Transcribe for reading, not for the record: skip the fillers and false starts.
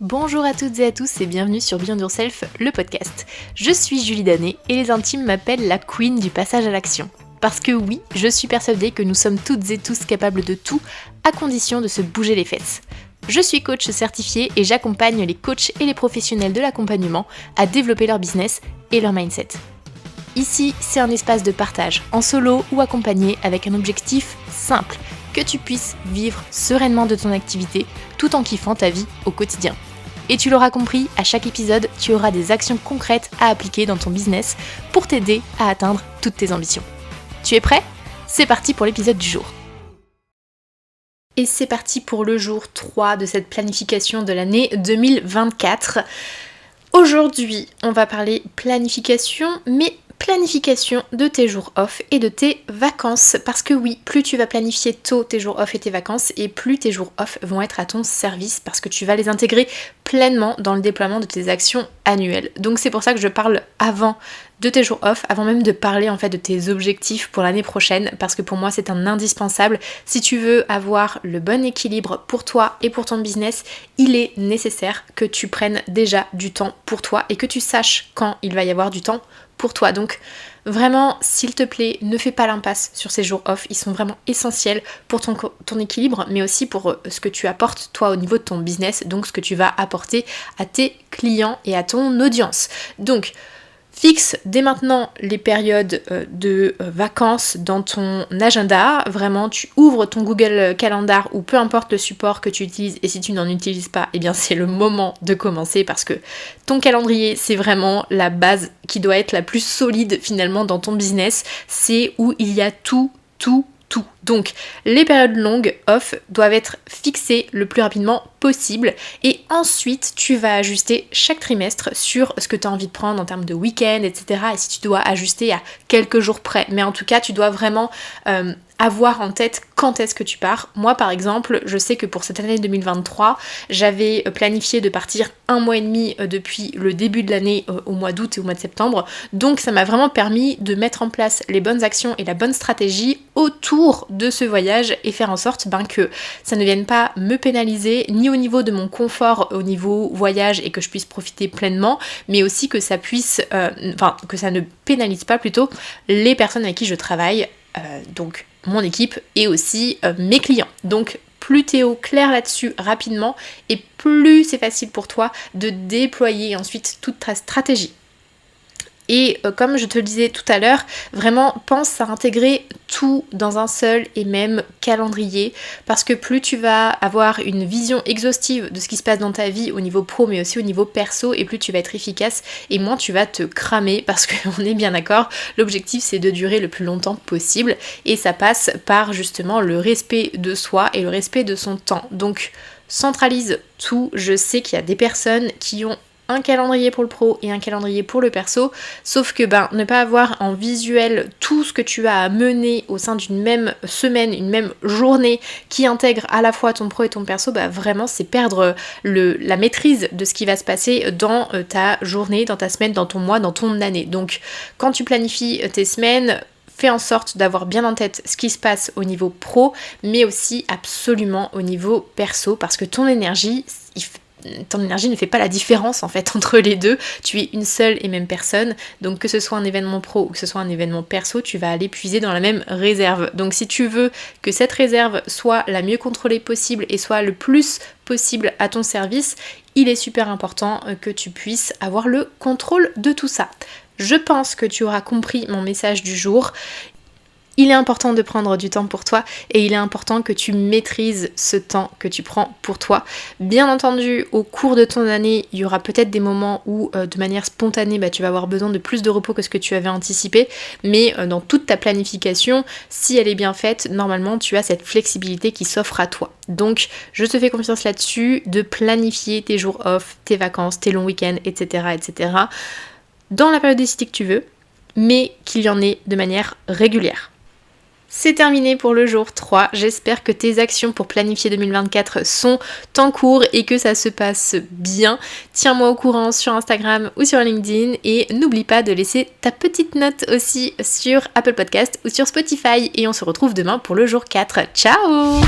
Bonjour à toutes et à tous et bienvenue sur Beyond Yourself, le podcast. Je suis Julie Danet et les intimes m'appellent la queen du passage à l'action. Parce que oui, je suis persuadée que nous sommes toutes et tous capables de tout, à condition de se bouger les fesses. Je suis coach certifiée et j'accompagne les coachs et les professionnels de l'accompagnement à développer leur business et leur mindset. Ici, c'est un espace de partage, en solo ou accompagné avec un objectif simple, que tu puisses vivre sereinement de ton activité tout en kiffant ta vie au quotidien. Et tu l'auras compris, à chaque épisode, tu auras des actions concrètes à appliquer dans ton business pour t'aider à atteindre toutes tes ambitions. Tu es prêt ? C'est parti pour l'épisode du jour. Et c'est parti pour le jour 3 de cette planification de l'année 2024. Aujourd'hui, on va parler planification, mais planification de tes jours off et de tes vacances. Parce que oui, plus tu vas planifier tôt tes jours off et tes vacances, et plus tes jours off vont être à ton service parce que tu vas les intégrer pleinement dans le déploiement de tes actions annuelles. Donc c'est pour ça que je parle avant de tes jours off, avant même de parler en fait de tes objectifs pour l'année prochaine, parce que pour moi c'est un indispensable. Si tu veux avoir le bon équilibre pour toi et pour ton business, il est nécessaire que tu prennes déjà du temps pour toi et que tu saches quand il va y avoir du temps pour toi. Donc vraiment, s'il te plaît, ne fais pas l'impasse sur ces jours off, ils sont vraiment essentiels pour ton équilibre, mais aussi pour ce que tu apportes toi au niveau de ton business, donc ce que tu vas apporter à tes clients et à ton audience. Donc, fixe dès maintenant les périodes de vacances dans ton agenda. Vraiment, tu ouvres ton Google Calendar ou peu importe le support que tu utilises, et si tu n'en utilises pas, eh bien c'est le moment de commencer parce que ton calendrier, c'est vraiment la base qui doit être la plus solide finalement dans ton business. C'est où il y a tout. Donc, les périodes longues off doivent être fixées le plus rapidement possible et ensuite, tu vas ajuster chaque trimestre sur ce que tu as envie de prendre en termes de week-end, etc. Et si tu dois ajuster à quelques jours près. Mais en tout cas, tu dois vraiment avoir en tête quand est-ce que tu pars. Moi, par exemple, je sais que pour cette année 2023, j'avais planifié de partir 1 mois et demi depuis le début de l'année au mois d'août et au mois de septembre. Donc, ça m'a vraiment permis de mettre en place les bonnes actions et la bonne stratégie autour de ce voyage et faire en sorte que ça ne vienne pas me pénaliser ni au niveau de mon confort au niveau voyage et que je puisse profiter pleinement, mais aussi que ça puisse, que ça ne pénalise pas plutôt les personnes avec qui je travaille, donc mon équipe et aussi mes clients. Donc plus t'es au clair là-dessus rapidement et plus c'est facile pour toi de déployer ensuite toute ta stratégie. Et comme je te le disais tout à l'heure, vraiment pense à intégrer tout dans un seul et même calendrier, parce que plus tu vas avoir une vision exhaustive de ce qui se passe dans ta vie au niveau pro mais aussi au niveau perso, et plus tu vas être efficace et moins tu vas te cramer, parce qu'on est bien d'accord, l'objectif c'est de durer le plus longtemps possible et ça passe par justement le respect de soi et le respect de son temps. Donc centralise tout. Je sais qu'il y a des personnes qui ont un calendrier pour le pro et un calendrier pour le perso, sauf que ne pas avoir en visuel tout ce que tu as à mener au sein d'une même semaine, une même journée qui intègre à la fois ton pro et ton perso, vraiment c'est perdre la maîtrise de ce qui va se passer dans ta journée, dans ta semaine, dans ton mois, dans ton année. Donc quand tu planifies tes semaines, fais en sorte d'avoir bien en tête ce qui se passe au niveau pro, mais aussi absolument au niveau perso, parce que ton énergie ne fait pas la différence en fait entre les deux. Tu es une seule et même personne, donc que ce soit un événement pro ou que ce soit un événement perso, tu vas aller puiser dans la même réserve. Donc si tu veux que cette réserve soit la mieux contrôlée possible et soit le plus possible à ton service, il est super important que tu puisses avoir le contrôle de tout ça. Je pense que tu auras compris mon message du jour. Il est important de prendre du temps pour toi et il est important que tu maîtrises ce temps que tu prends pour toi. Bien entendu, au cours de ton année, il y aura peut-être des moments où de manière spontanée, tu vas avoir besoin de plus de repos que ce que tu avais anticipé, mais dans toute ta planification, si elle est bien faite, normalement tu as cette flexibilité qui s'offre à toi. Donc je te fais confiance là-dessus, de planifier tes jours off, tes vacances, tes longs week-ends, etc. dans la périodicité que tu veux, mais qu'il y en ait de manière régulière. C'est terminé pour le jour 3, j'espère que tes actions pour planifier 2024 sont en cours et que ça se passe bien. Tiens-moi au courant sur Instagram ou sur LinkedIn et n'oublie pas de laisser ta petite note aussi sur Apple Podcast ou sur Spotify et on se retrouve demain pour le jour 4. Ciao!